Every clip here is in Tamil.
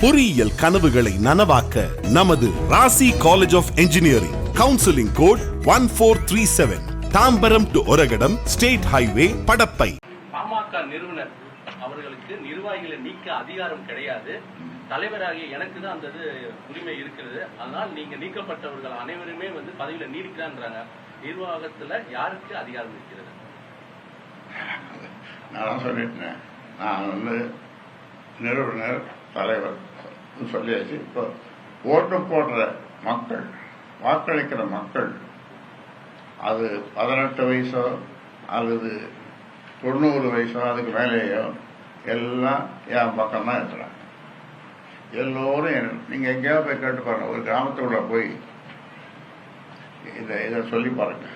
பொறியியல் கனவுகளை நனவாக்க நமது Rasi college of engineering counselling code 1437 Tambaram to Oragadam state highway Padappai. பாமக நிறுவனர் அவர்களுக்கு நிர்வாகிகளை நீக்க அதிகாரம் கிடையாது, தலைவராகிய எனக்கு தான் அந்த உரிமை இருக்கிறது. அதனால் நீங்க நீக்கப்பட்டவர்கள் அனைவருமே பதவியில நீடிக்கிறான்றாங்க. நிர்வாகத்துல யாருக்கு அதிகாரம் இருக்கிறது? நான் சொல்லிட்டேன், நான் நிறுவனர் தலைவர் சொல்லியாச்சு. இப்போ ஓட்டு போடுற மக்கள், வாக்களிக்கிற மக்கள், அது 18 வயசோ அல்லது 90 வயசோ அதுக்கு மேலேயோ எல்லாம் என் பக்கம் தான் இருக்கிறாங்க. எல்லோரும் நீங்க எங்கேயாவது போய் கேட்டு பாருங்க, ஒரு கிராமத்துக்குள்ள போய் இதை சொல்லி பாருங்க.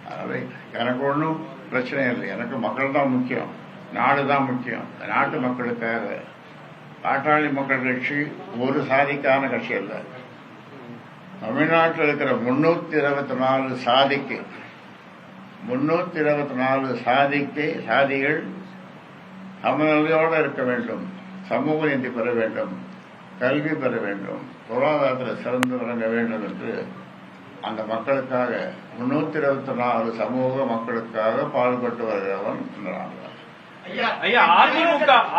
அதனால எனக்கு ஒன்றும் பிரச்சனை இல்லை. எனக்கு மக்கள் தான் முக்கியம், நாடு தான் முக்கியம். நாட்டு மக்களுக்காக பாட்டாளி மக்கள் கட்சி ஒரு சாதிக்கான கட்சி அல்ல. தமிழ்நாட்டில் இருக்கிற 324 சாதிக்கு 324 சாதிகள் சமநிலையோடு இருக்க வேண்டும், சமூக நீதி பெற வேண்டும், கல்வி பெற வேண்டும், பொருளாதாரத்தில் சிறந்து விளங்க வேண்டும் என்று அந்த மக்களுக்காக 324 சமூக மக்களுக்காக பாடுபட்டு வருகிறவன் என்றாங்க.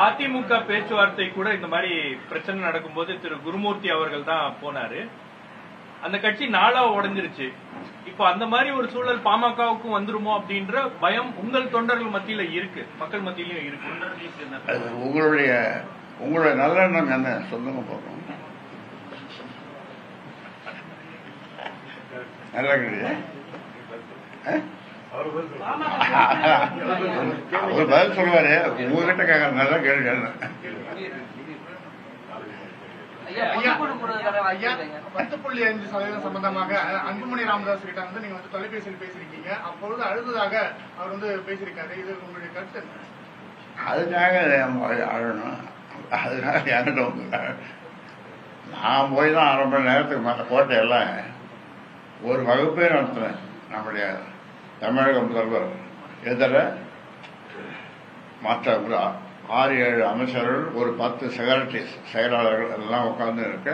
அதிமுக பேச்சுவார்த்தை கூட இந்த மாதிரி பிரச்சனை நடக்கும்போது திரு குருமூர்த்தி அவர்கள் தான் போனாரு. அந்த கட்சி நாளா உடைஞ்சிருச்சு. இப்ப அந்த மாதிரி ஒரு சூழல் பாமகவுக்கும் வந்துருமோ அப்படின்ற பயம் உங்கள் தொண்டர்கள் மத்தியில இருக்கு, மக்கள் மத்தியிலும் இருக்கு. உங்களுடைய நல்லெண்ணம் என்ன சொல்லுங்க போறோம். நல்லா கிடையாது, அவர் பதில் சொல்லுவாரு. உங்ககிட்ட கேட்கற நல்லா கேள்வி. 10.5% சம்பந்தமாக அன்புமணி ராமதாஸ் கிட்ட நீங்க தொலைபேசியில் பேசிருக்கீங்க. அப்பொழுது அழுததாக அவர் பேசியிருக்காரு. இது உங்களுடைய கருத்து? அதுக்காக அழணும், அதுக்காக என்கிட்ட நான் போய் தான் 1/2 மணி நேரத்துக்கு மற்ற கோட்டையெல்லாம் ஒரு வகுப்பே நடத்துறேன். நம்முடைய தமிழக முதல்வர் எதிர மற்ற 6-7 அமைச்சர்கள், ஒரு 10 செக்ரட்டரிஸ், செயலாளர்கள் எல்லாம் உட்கார்ந்து இருக்க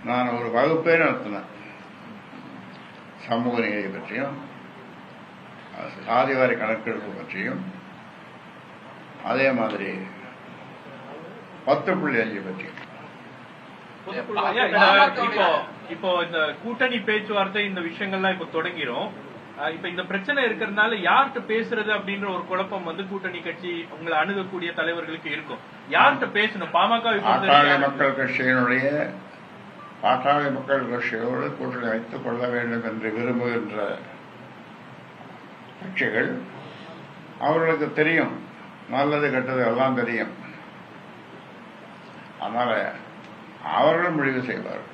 நான் ஒரு வகுப்பே நடத்தினேன். சமூக நீதி பற்றியும் சாதிவாரி கணக்கெடுப்பு பற்றியும் அதே மாதிரி 10.5 பற்றியும். இப்போ இந்த கூட்டணி பேச்சுவார்த்தை இந்த விஷயங்கள்லாம் இப்ப தொடங்கிரும். இப்ப இந்த பிரச்சனை இருக்கிறதுனால யார்கிட்ட பேசுறது அப்படின்ற ஒரு குழப்பம் கூட்டணி கட்சி உங்களை அணுகக்கூடிய தலைவர்களுக்கு இருக்கும். யார்கிட்ட பேசணும்? பாமக பாட்டாளி மக்கள் கட்சியோடு கூட்டணி வைத்துக் கொள்ள வேண்டும் என்று விரும்புகின்ற கட்சிகள், அவர்களுக்கு தெரியும், நல்லது கெட்டது எல்லாம் தெரியும். அதனால அவர்கள் முடிவு செய்வார்கள்.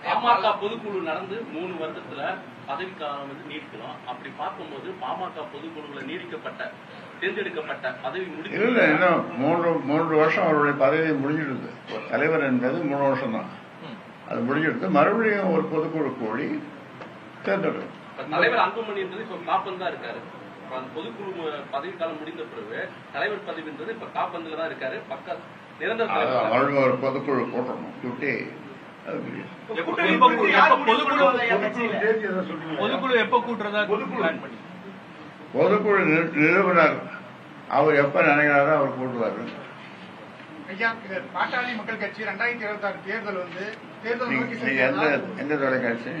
பாமக பொதுக்குழு நடந்து 3 வருடத்துல பதவிக்காலம் நீடிக்கலாம். அப்படி பார்க்கும்போது பாமக பொதுக்குழுல தேர்ந்தெடுக்கப்பட்ட பதவி இல்ல, இன்னும் 3 வருஷம் அவருடைய பதவி முடிஞ்சிடுது. ஒரு தலைவர் என்பது 3 வருஷம் தான், அது முடிஞ்சிடுது. மறுபடியும் ஒரு பொதுக்குழு கூடி தேர்ந்தெடுக்கும். தலைவர் அன்புமணி என்பது இப்ப காப்பந்து தான் இருக்காரு. பொதுக்குழு பதவிக்காலம் முடிந்த பிறகு தலைவர் பதவி என்பது இப்ப காப்பந்துல தான் இருக்காரு. நிரந்தர ஒரு பொதுக்குழு கூட்டணும், கூட்டி பொதுக்குழு எப்ப கூட்டுறதா? பொதுக்குழு நிறுவனர் அவர் எப்ப நினைக்கிறாரோ அவர் கூட்டுவாரு. பாட்டாளி மக்கள் கட்சி 2026 தேர்தல் எந்த தொலைக்காட்சி?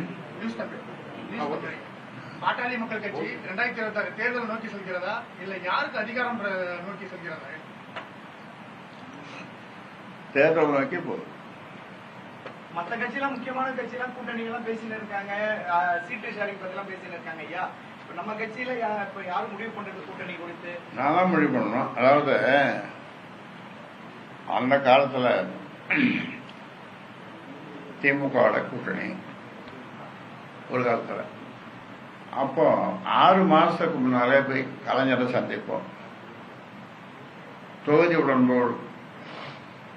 பாட்டாளி மக்கள் கட்சி 2026 தேர்தல் நோக்கி செல்கிறதா, இல்ல யாருக்கு அதிகாரம் நோக்கி செல்கிறதா? தேர்தல் நோக்கி போகுது. மற்ற கட்சியெல்லாம், முக்கியமான கட்சியெல்லாம் கூட்டணிகள்லாம் பேசிட்டு இருக்காங்க, சீட்டு ஷேரிங் பத்தி பேசிட்டு இருக்காங்க. ஐயா, இப்ப நம்ம கட்சியில இப்ப யாரும் முடிவு பண்றது கூட்டணி குறித்து? நான் தான் முடிவு பண்ணணும். அதாவது அந்த காலத்துல திமுக கூட்டணி ஒரு காலத்துல, அப்போ 6 மாசத்துக்கு முன்னாலே போய் கலைஞரை சந்திப்போம். தொகுதி உடன்போடு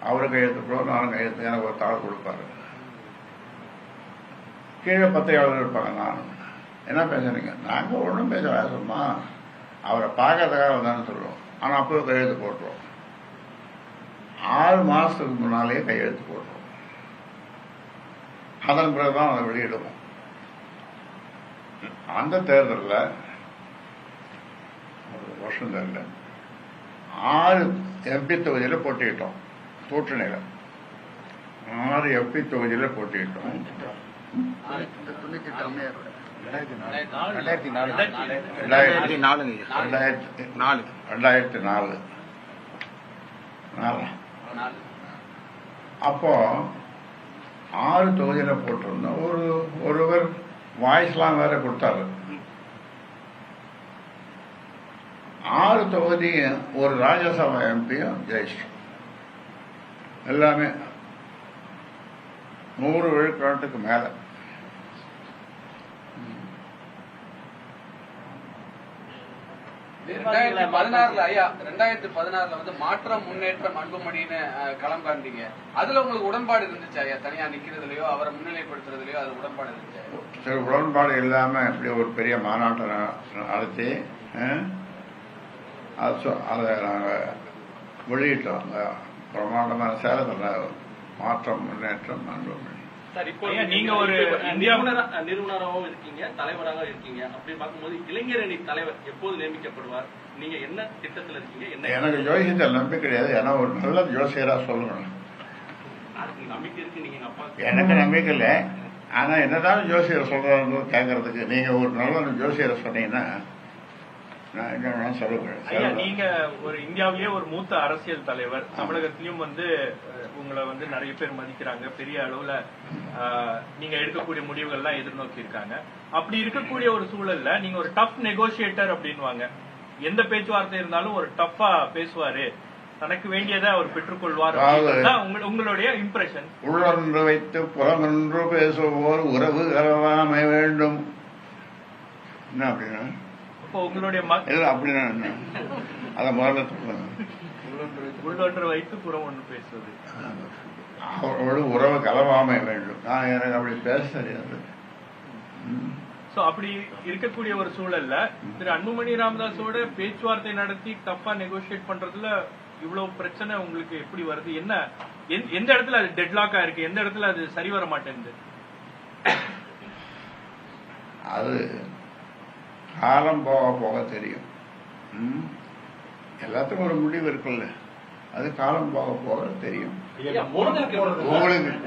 அவரு கையெழுத்துப்போ நானும் கையெழுத்து, எனக்கு ஒரு தாள் கொடுப்பாரு. கீழே 10 இருப்பாங்க. நான் என்ன பேசுறீங்க? நாங்கள் ஒன்றும் பேச வேசமா, அவரை பார்க்கறதுக்காக வந்தான்னு சொல்லுவோம். ஆனால் அப்போ கையெழுத்து போட்டுருவோம். 6 மாசத்துக்கு முன்னாலேயே கையெழுத்து போடுறோம். அதன் பிறகுதான் அதை வெளியிடுவோம். அந்த தேர்தலில் ஒரு வருஷம் தேர்தல் 6 எம்பி தொகுதியில் போட்டிக்கிட்டோம். கூட்டணியில் 6 எம்பி தொகுதியில் போட்டிக்கிட்டோம். 2004 அப்போ 6 தொகுதியில போட்டிருந்தோம். ஒருவர் வாய்ஸ்லாம் வேற கொடுத்தாரு. 6 தொகுதி ஒரு ராஜ்யசபா எம்பியும் ஜெயிச்சிட்டோம். எல்லாமே 100 விழுக்காட்டுக்கு மேல. ஐயா 2016 வந்து மாற்றம் முன்னேற்றம் அன்புமணின்னு களம் காண்பீங்க. அதுல உங்களுக்கு உடன்பாடு இருந்துச்சு ஐயா? தனியா நிக்கிறதுலயோ அவரை முன்னிலைப்படுத்துறதுலயோ அது உடன்பாடு இருந்துச்சு? சரி, உடன்பாடு இல்லாம இப்படி ஒரு பெரிய மாநாட்டை நடத்தி அதை நாங்க வெளியிட்டோம். அந்த பிரமாண்டமான சேலத்தில் மாற்றம் முன்னேற்றம் அன்புமணி. சார், இப்போ நீங்க ஒரு நிறுவனராகவும் இருக்கீங்க, தலைவராக இருக்கீங்க. அப்படி பார்க்கும்போது இளைஞர் அணி தலைவர் எப்போது நியமிக்கப்படுவார்? நீங்க என்ன திட்டத்தில் இருக்கீங்க? என்ன? எனக்கு ஜோசியத்தில் நம்பிக்கை கிடையாது. ஏன்னா ஒரு நல்ல ஜோசியரா சொல்லணும். அதுக்கு நம்பிக்கை இருக்கு. நீங்க அப்பா எனக்கு நம்பிக்கை இல்லை. ஆனா என்னதான் ஜோசியர் சொல்றாங்க கேட்கறதுக்கு நீங்க ஒரு நல்ல ஜோசியரை சொன்னீங்கன்னா நான் என்ன சொல்லுவேன். ஐயா, நீங்க ஒரு இந்தியாவிலேயே ஒரு மூத்த அரசியல் தலைவர். தமிழகத்திலயும் வந்து உங்களை வந்து நிறைய பேர் மதிக்கிறாங்க. பெரிய அளவுல நீங்க எடுக்கக்கூடிய முடிவுகள்லாம் எதிர்நோக்கி இருக்காங்க. அப்படி இருக்கக்கூடிய ஒரு சூழல்ல நீங்க ஒரு டஃப் நெகோசியேட்டர் அப்படின்வாங்க. எந்த பேச்சுவார்த்தை இருந்தாலும் ஒரு டஃபா பேசுவாரு, தனக்கு வேண்டியதை அவர் பெற்றுக்கொள்வார். உங்களுடைய இம்ப்ரெஷன்? உள்ளொன்று வைத்து புறமொன்று பேசுவோர் உறவு கலவாமை வேண்டும். என்ன அப்படின்னா உங்களுடைய அப்படின்னா என்ன? அத முதல்ல உள்ளொன்று வைத்து புறம் ஒன்று பேசுவது, அவரோடு உறவு கலவாமை வேண்டும். நான் எனக்கு அப்படி பேச தெரியாது. அப்படி இருக்கக்கூடிய ஒரு சூழல்ல திரு அன்புமணி ராமதாஸோட பேச்சுவார்த்தை நடத்தி டஃபா நெகோசியேட் பண்றதுல இவ்வளவு பிரச்சனை உங்களுக்கு எப்படி வருது? என்ன எந்த இடத்துல அது டெட்லாக்கா இருக்கு? எந்த இடத்துல அது சரி வர மாட்டேங்குது? அது காலம் போக போக தெரியும். எல்லாத்துக்கும் ஒரு முடிவு இருக்குல்ல, அது காலம் போக போக தெரியும்.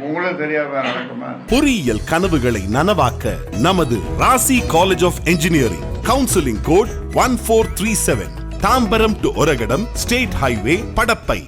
உங்களுக்கு தெரியாம நடக்குமா? பொறியியல் கனவுகளை நனவாக்க நமது Rasi college of engineering. Counselling code 1437. Tambaram to Oragadam state highway, Padappai.